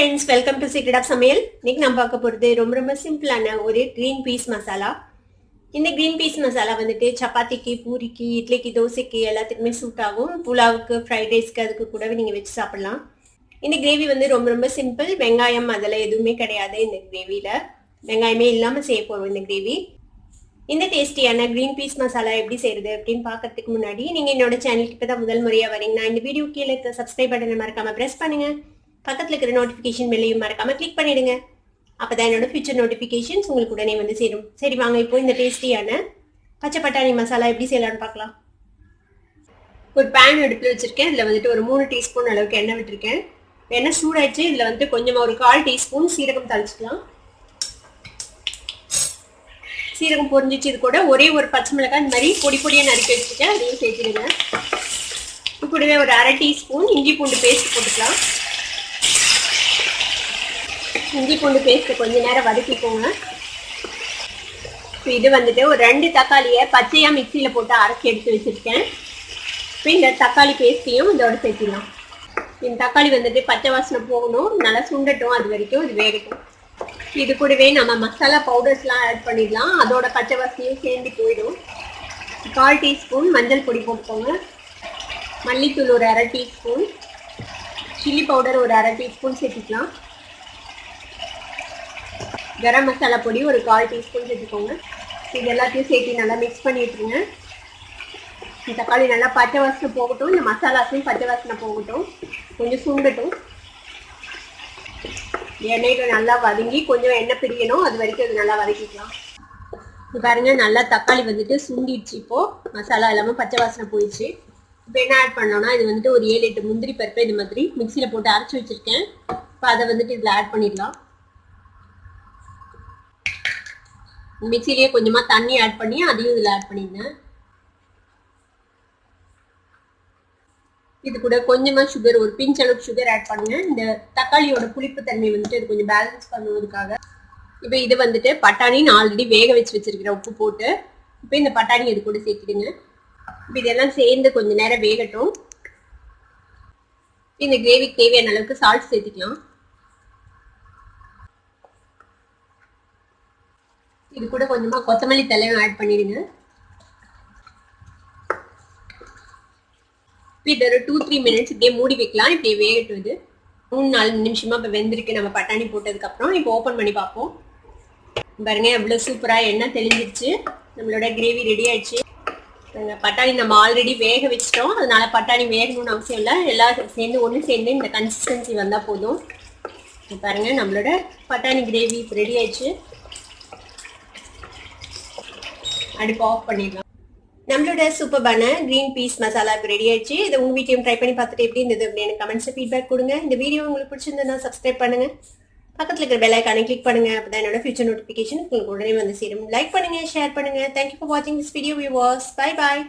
friends, welcome to Secret of Samayal. இன்னைக்கு நம்ம பார்க்க போறது ரொம்ப சிம்பிளான ஒரு green peas மசாலா. இந்த green peas மசாலா வந்துட்டு சப்பாத்திக்கு, பூரிக்கு, இட்லிக்கு, தோசைக்கு எல்லாத்துக்குமே சூட் ஆகும். புலாவுக்கு, ஃப்ரைட் ரைஸ்க்கு அதுக்கு கூடவே நீங்க வச்சு சாப்பிடலாம். இந்த கிரேவி வந்து ரொம்ப சிம்பிள். வெங்காயம் அதெல்லாம் எதுவுமே கிடையாது இந்த கிரேவில. வெங்காயமே இல்லாம செய்ய போறோம் இந்த கிரேவி. இந்த டேஸ்டியான கிரீன் பீஸ் மசாலா எப்படி செய்யறது அப்படின்னு பார்க்கறதுக்கு முன்னாடி நீங்க என்னோட சேனலுக்கு இப்பதான் முதல் முறையா வரீங்கன்னா இந்த வீடியோ கீழே இருக்க சப்ஸ்கிரைப் பட்டனை மறக்காம பிரஸ் பண்ணுங்க. பக்கத்துல இருக்கிற நோட்டிபிகேஷன் பெல்லையும் மறக்காம கிளிக் பண்ணிடுங்க. அப்பதான் என்னோட ஃபியூச்சர் நோட்டிபிகேஷன்ஸ் உங்களுக்கு உடனே வந்து சேரும். சரி வாங்க இப்போ இந்த டேஸ்டியான பச்சை பட்டாணி மசாலா எப்படி செய்யலாம்னு பார்க்கலாம். ஒரு பேன் எடுத்து வச்சிருக்கேன். இதுல வந்துட்டு ஒரு 3 டீஸ்பூன் அளவுக்கு எண்ணெய் விட்டுருக்கேன். எண்ணெய் சூடாச்சு. இதுல வந்துட்டு கொஞ்சமா ஒரு 1/4 டீஸ்பூன் சீரகம் தாளிச்சுக்கலாம். சீரகம் பொரிஞ்சிச்சு. இது கூட ஒரே ஒரு பச்சை மிளகாய் இந்த மாதிரி பொடி பொடியா நறுக்கி வச்சுருக்கேன். அதையும் சேர்த்துடுங்க. இது கூடவே ஒரு 1/2 டீஸ்பூன் இஞ்சி பூண்டு பேஸ்ட் போட்டுக்கலாம். இஞ்சி பூண்டு பேஸ்ட் கொஞ்ச நேரம் வதக்கிக்கோங்க. இது வந்துட்டு ஒரு 2 தக்காளியை பச்சையா மிக்சியில போட்டு அரைச்சி எடுத்து வச்சிருக்கேன். இப்போ இந்த தக்காளி பேஸ்ட்டையும் இதோட சேர்த்திடலாம். இந்த தக்காளி வந்துட்டு பச்சை வாசனை போகணும், நல்லா சுண்டட்டும், அது வரைக்கும் இது வேகட்டும். இது கூடவே நம்ம மசாலா பவுடர்ஸ்லாம் ஆட் பண்ணிடலாம். அதோட பச்சை வாசனையும் சேர்ந்து போயிடும். 1/4 டீஸ்பூன் மஞ்சள் பொடி போட்டுக்கோங்க. மல்லித்தூள் ஒரு 1/2 டீஸ்பூன், சில்லி பவுடர் ஒரு 1/2 டீஸ்பூன் சேர்த்துக்கலாம். கரம் மசாலா பொடி ஒரு 1/4 டீஸ்பூன் சேர்த்துக்கோங்க. இது எல்லாத்தையும் சேர்த்து நல்லா மிக்ஸ் பண்ணி விட்டுருங்க. தக்காளி நல்லா பச்சை வாசனை போகட்டும், இந்த மசாலாஸையும் பச்சை வாசனை போகட்டும், கொஞ்சம் சுண்டட்டும். எண்ணெயில நல்லா வதங்கி கொஞ்சம் எண்ணெய் பிரியணும், அது வரைக்கும் அது நல்லா வதக்கிக்கலாம். இப்போ பாருங்க நல்லா தக்காளி வந்துட்டு சுண்டிடுச்சு. இப்போ மசாலா எல்லாமே பச்சை வாசனை போயிடுச்சு. இப்போ என்ன ஆட் பண்ணோம்னா இது வந்துட்டு ஒரு 7-8 முந்திரி பருப்பு இது மாதிரி மிக்சியில் போட்டு அரைச்சி வச்சிருக்கேன். இப்போ அதை வந்துட்டு இதில் ஆட் பண்ணிடலாம். மிக்சிலேயே கொஞ்சமா தண்ணி ஆட் பண்ணி அதையும் இதில் ஆட் பண்ணிடுங்க. இது கூட கொஞ்சமா சுகர், ஒரு பிஞ்ச் அளவுக்கு சுகர் ஆட் பண்ணுங்க. இந்த தக்காளியோட புளிப்பு தன்மை வந்துட்டு இது கொஞ்சம் பேலன்ஸ் பண்ணுவதற்காக. இப்போ இது வந்துட்டு பட்டாணி நான் ஆல்ரெடி வேக வச்சு வச்சிருக்கிறேன் உப்பு போட்டு. இப்போ இந்த பட்டாணி இது கூட சேர்த்துடுங்க. இப்போ இதெல்லாம் சேர்ந்து கொஞ்ச நேரம் வேகட்டும். இந்த கிரேவிக்கு தேவையான அளவுக்கு சால்ட் சேர்த்துக்கலாம். இது கூட கொஞ்சமா கொத்தமல்லி தழையும் ஆட் பண்ணிடுங்க. இது ஒரு 2-3 மினிட்ஸ் இப்படியே மூடி வைக்கலாம். இப்படியே வேகட்டும். இது 3-4 நிமிஷமா இப்போ வெந்திருக்கு நம்ம பட்டாணி போட்டதுக்கு அப்புறம். இப்போ ஓப்பன் பண்ணி பார்ப்போம். பாருங்க எவ்வளவு சூப்பரா எண்ணெய் தெளிஞ்சிருச்சு. நம்மளோட கிரேவி ரெடி ஆயிடுச்சு. பட்டாணி நம்ம ஆல்ரெடி வேக வச்சிட்டோம், அதனால பட்டாணி வேகணும்னு அவசியம் இல்லை. எல்லாம் சேர்ந்து ஒன்று சேர்ந்து இந்த கன்சிஸ்டன்சி வந்தா போதும். பாருங்க நம்மளோட பட்டாணி கிரேவி ரெடி ஆயிடுச்சு. அடுப்பு ஆஃப் பண்ணிடலாம். நம்மளோட சூப்பர்பான கிரீன் பீஸ் மசாலா ரெடி ஆயிடுச்சு. இதை உங்க வீட்டையும் ட்ரை பண்ணி பார்த்துட்டு எப்படி இருந்தது அப்படின்னு கமெண்ட்ஸ் ஃபீட்பேக் கொடுங்க. இந்த வீடியோ உங்களுக்கு பிடிச்சிருந்தா சப்ஸ்கிரைப் பண்ணுங்க. பக்கத்துல இருக்கிற பெல் ஐகானை கிளிக் பண்ணுங்க. அப்பதான் என்னோட ஃபியூச்சர் நோட்டிபிகேஷன் உங்களுக்கு உடனே வந்து சேரும். லைக் பண்ணுங்க, ஷேர் பண்ணுங்க. தேங்க்யூ ஃபார் வாட்சிங் this video viewers. Bye bye.